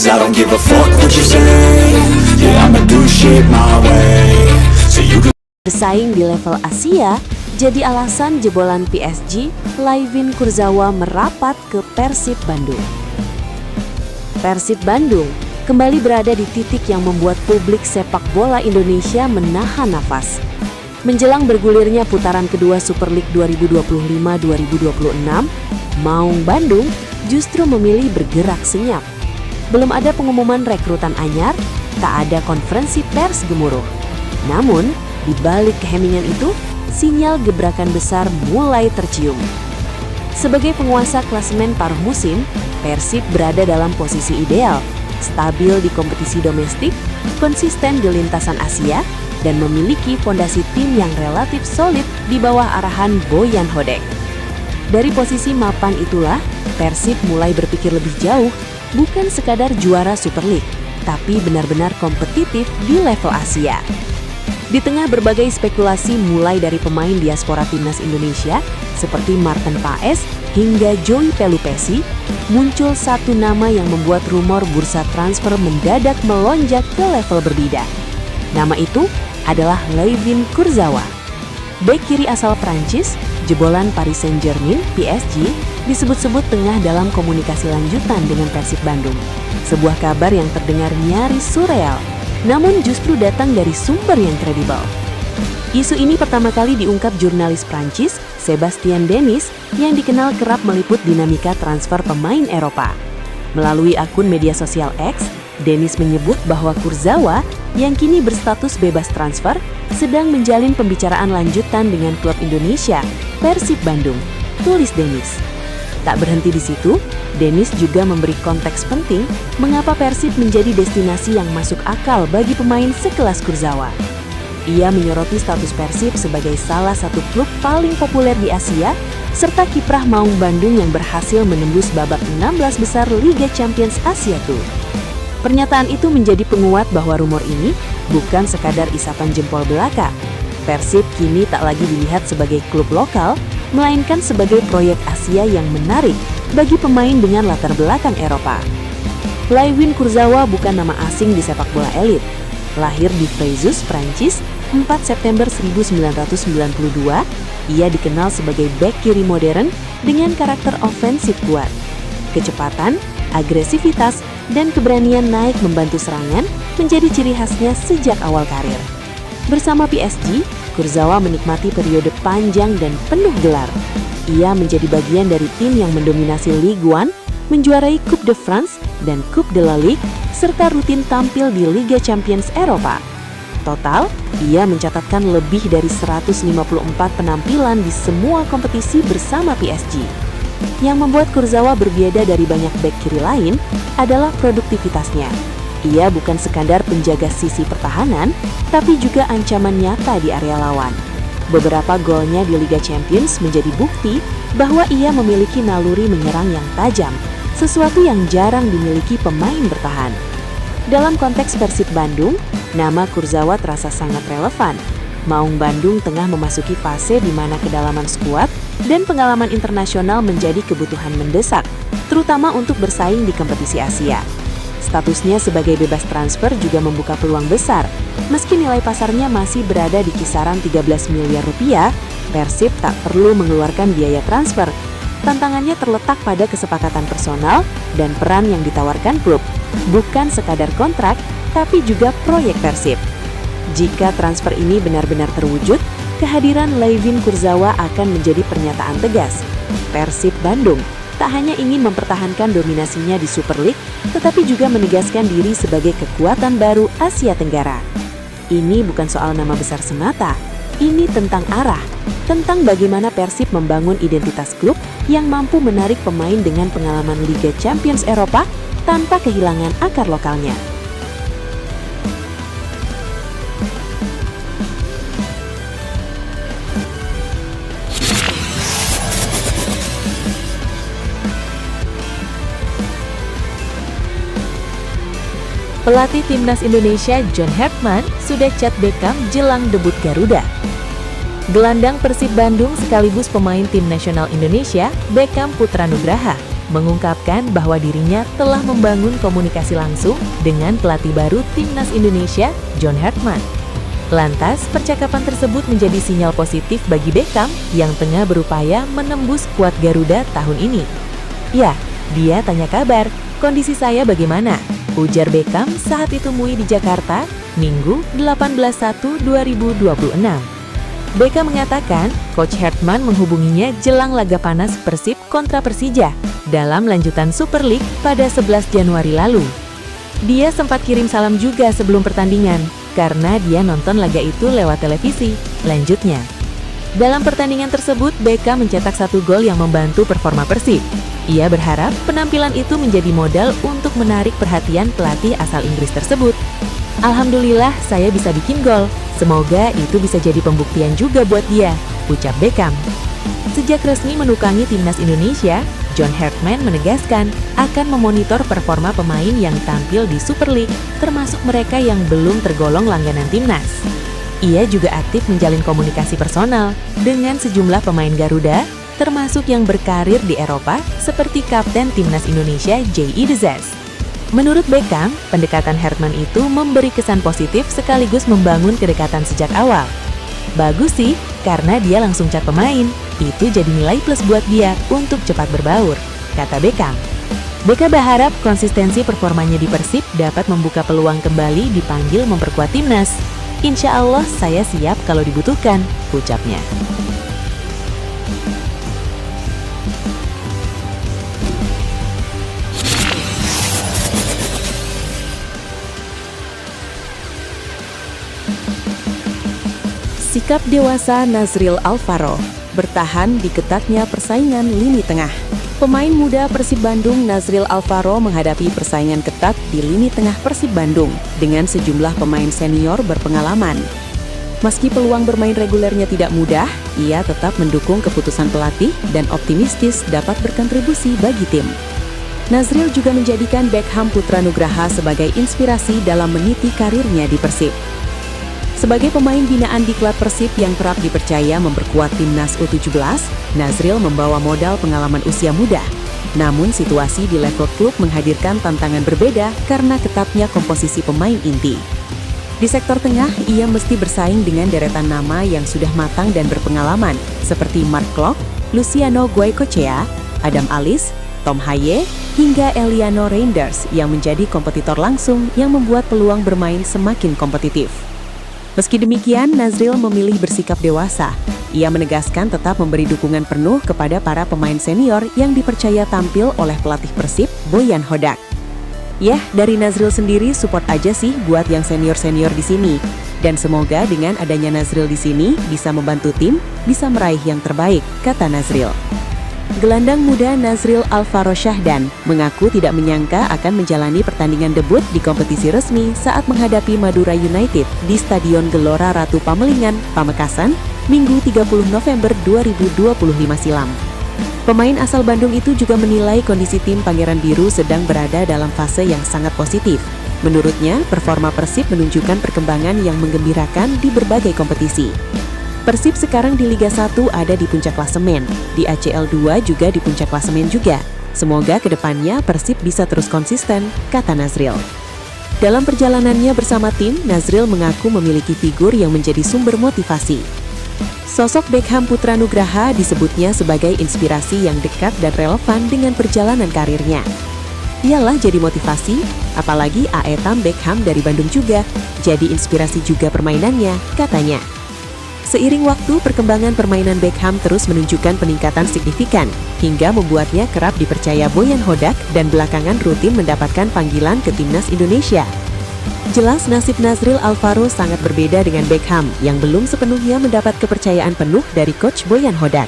'cause I don't give a fuck what you say. Yeah, I'ma do shit my way. So you can Bersaing di level Asia jadi alasan jebolan PSG, Layvin Kurzawa merapat ke Persib Bandung. Persib Bandung kembali berada di titik yang membuat publik sepak bola Indonesia menahan nafas. Menjelang bergulirnya putaran kedua Super League 2025-2026, Maung Bandung justru memilih bergerak senyap. Belum ada pengumuman rekrutan anyar, tak ada konferensi pers gemuruh. Namun, di balik keheningan itu, sinyal gebrakan besar mulai tercium. Sebagai penguasa klasemen paruh musim, Persib berada dalam posisi ideal, stabil di kompetisi domestik, konsisten di lintasan Asia, dan memiliki fondasi tim yang relatif solid di bawah arahan Boyan Hodek. Dari posisi mapan itulah, Persib mulai berpikir lebih jauh, bukan sekadar juara Super League, tapi benar-benar kompetitif di level Asia. Di tengah berbagai spekulasi mulai dari pemain diaspora timnas Indonesia seperti Martin Paes hingga Joey Pelupesi, muncul satu nama yang membuat rumor bursa transfer mendadak melonjak ke level berbeda. Nama itu adalah Layvin Kurzawa. Bek kiri asal Prancis, jebolan Paris Saint-Germain (PSG), disebut-sebut tengah dalam komunikasi lanjutan dengan Persib Bandung. Sebuah kabar yang terdengar nyaris surreal, namun justru datang dari sumber yang kredibel. Isu ini pertama kali diungkap jurnalis Prancis, Sébastien Denis, yang dikenal kerap meliput dinamika transfer pemain Eropa. Melalui akun media sosial X, Denis menyebut bahwa Kurzawa, yang kini berstatus bebas transfer, sedang menjalin pembicaraan lanjutan dengan klub Indonesia, Persib Bandung, tulis Denis. Tak berhenti di situ, Denis juga memberi konteks penting mengapa Persib menjadi destinasi yang masuk akal bagi pemain sekelas Kurzawa. Ia menyoroti status Persib sebagai salah satu klub paling populer di Asia, serta kiprah Maung Bandung yang berhasil menembus babak 16 besar Liga Champions Asia Tour. Pernyataan itu menjadi penguat bahwa rumor ini bukan sekadar isapan jempol belaka. Persib kini tak lagi dilihat sebagai klub lokal, melainkan sebagai proyek Asia yang menarik bagi pemain dengan latar belakang Eropa. Layvin Kurzawa bukan nama asing di sepak bola elit. Lahir di Fréjus, Prancis, 4 September 1992, ia dikenal sebagai bek kiri modern dengan karakter ofensif kuat. Kecepatan, agresivitas, dan keberanian naik membantu serangan menjadi ciri khasnya sejak awal karir. Bersama PSG, Kurzawa menikmati periode panjang dan penuh gelar. Ia menjadi bagian dari tim yang mendominasi Ligue 1, menjuarai Coupe de France dan Coupe de la Ligue, serta rutin tampil di Liga Champions Eropa. Total, ia mencatatkan lebih dari 154 penampilan di semua kompetisi bersama PSG. Yang membuat Kurzawa berbeda dari banyak bek kiri lain adalah produktivitasnya. Ia bukan sekadar penjaga sisi pertahanan, tapi juga ancaman nyata di area lawan. Beberapa golnya di Liga Champions menjadi bukti bahwa ia memiliki naluri menyerang yang tajam, sesuatu yang jarang dimiliki pemain bertahan. Dalam konteks Persib Bandung, nama Kurzawa terasa sangat relevan. Maung Bandung tengah memasuki fase di mana kedalaman skuad dan pengalaman internasional menjadi kebutuhan mendesak, terutama untuk bersaing di kompetisi Asia. Statusnya sebagai bebas transfer juga membuka peluang besar. Meski nilai pasarnya masih berada di kisaran 13 miliar rupiah, Persib tak perlu mengeluarkan biaya transfer. Tantangannya terletak pada kesepakatan personal dan peran yang ditawarkan klub, bukan sekadar kontrak, tapi juga proyek Persib. Jika transfer ini benar-benar terwujud, kehadiran Layvin Kurzawa akan menjadi pernyataan tegas. Persib Bandung tak hanya ingin mempertahankan dominasinya di Super League, tetapi juga menegaskan diri sebagai kekuatan baru Asia Tenggara. Ini bukan soal nama besar semata, ini tentang arah, tentang bagaimana Persib membangun identitas klub yang mampu menarik pemain dengan pengalaman Liga Champions Eropa tanpa kehilangan akar lokalnya. Pelatih Timnas Indonesia John Herdman sudah cat Beckham jelang debut Garuda. Gelandang Persib Bandung sekaligus pemain tim nasional Indonesia, Beckham Putra Nugraha, mengungkapkan bahwa dirinya telah membangun komunikasi langsung dengan pelatih baru Timnas Indonesia, John Hartman. Lantas, percakapan tersebut menjadi sinyal positif bagi Beckham yang tengah berupaya menembus skuad Garuda tahun ini. Ya, dia tanya kabar, kondisi saya bagaimana? Ujar Beckham saat ditemui di Jakarta, Minggu 18/1/2026. Beckham mengatakan, Coach Hartman menghubunginya jelang laga panas Persib kontra Persija dalam lanjutan Super League pada 11 Januari lalu. Dia sempat kirim salam juga sebelum pertandingan, karena dia nonton laga itu lewat televisi. Lanjutnya, dalam pertandingan tersebut, Beckham mencetak 1 gol yang membantu performa Persib. Ia berharap penampilan itu menjadi modal untuk menarik perhatian pelatih asal Inggris tersebut. Alhamdulillah saya bisa bikin gol. Semoga itu bisa jadi pembuktian juga buat dia, ucap Beckham. Sejak resmi menukangi Timnas Indonesia, John Hartman menegaskan akan memonitor performa pemain yang tampil di Super League, termasuk mereka yang belum tergolong langganan Timnas. Ia juga aktif menjalin komunikasi personal dengan sejumlah pemain Garuda, termasuk yang berkarir di Eropa, seperti Kapten Timnas Indonesia J.I. Dezes. Menurut Beckham, pendekatan Hartman itu memberi kesan positif sekaligus membangun kedekatan sejak awal. Bagus sih, karena dia langsung cat pemain. Itu jadi nilai plus buat dia untuk cepat berbaur, kata Beckham. Beckham berharap konsistensi performanya di Persib dapat membuka peluang kembali dipanggil memperkuat timnas. Insya Allah saya siap kalau dibutuhkan, ucapnya. Sikap dewasa Nazril Alvaro bertahan di ketatnya persaingan lini tengah. Pemain muda Persib Bandung Nazril Alvaro menghadapi persaingan ketat di lini tengah Persib Bandung dengan sejumlah pemain senior berpengalaman. Meski peluang bermain regulernya tidak mudah, ia tetap mendukung keputusan pelatih dan optimistis dapat berkontribusi bagi tim. Nazril juga menjadikan Beckham Putranugraha sebagai inspirasi dalam meniti karirnya di Persib. Sebagai pemain binaan di klub Persib yang kerap dipercaya memperkuat timnas U17, Nazril membawa modal pengalaman usia muda. Namun situasi di level klub menghadirkan tantangan berbeda karena ketatnya komposisi pemain inti. Di sektor tengah, ia mesti bersaing dengan deretan nama yang sudah matang dan berpengalaman, seperti Mark Klok, Luciano Goicoechea, Adam Alis, Tom Haye, hingga Eliano Reinders yang menjadi kompetitor langsung yang membuat peluang bermain semakin kompetitif. Meski demikian, Nazril memilih bersikap dewasa. Ia menegaskan tetap memberi dukungan penuh kepada para pemain senior yang dipercaya tampil oleh pelatih Persib, Boyan Hodak. Yah, dari Nazril sendiri support aja sih buat yang senior-senior di sini. Dan semoga dengan adanya Nazril di sini bisa membantu tim, bisa meraih yang terbaik, kata Nazril. Gelandang muda Nazril Alvaro Syahdan mengaku tidak menyangka akan menjalani pertandingan debut di kompetisi resmi saat menghadapi Madura United di Stadion Gelora Ratu Pamelingan, Pamekasan, Minggu 30 November 2025 silam. Pemain asal Bandung itu juga menilai kondisi tim Pangeran Biru sedang berada dalam fase yang sangat positif. Menurutnya, performa Persib menunjukkan perkembangan yang menggembirakan di berbagai kompetisi. Persib sekarang di Liga 1 ada di puncak klasemen, di ACL 2 juga di puncak klasemen juga. Semoga kedepannya Persib bisa terus konsisten, kata Nazril. Dalam perjalanannya bersama tim, Nazril mengaku memiliki figur yang menjadi sumber motivasi. Sosok Beckham Putranugraha disebutnya sebagai inspirasi yang dekat dan relevan dengan perjalanan karirnya. Ialah jadi motivasi, apalagi Aetam Beckham dari Bandung juga, jadi inspirasi juga permainannya, katanya. Seiring waktu, perkembangan permainan Beckham terus menunjukkan peningkatan signifikan, hingga membuatnya kerap dipercaya Boyan Hodak dan belakangan rutin mendapatkan panggilan ke Timnas Indonesia. Jelas nasib Nazril Alvaro sangat berbeda dengan Beckham yang belum sepenuhnya mendapat kepercayaan penuh dari Coach Boyan Hodak.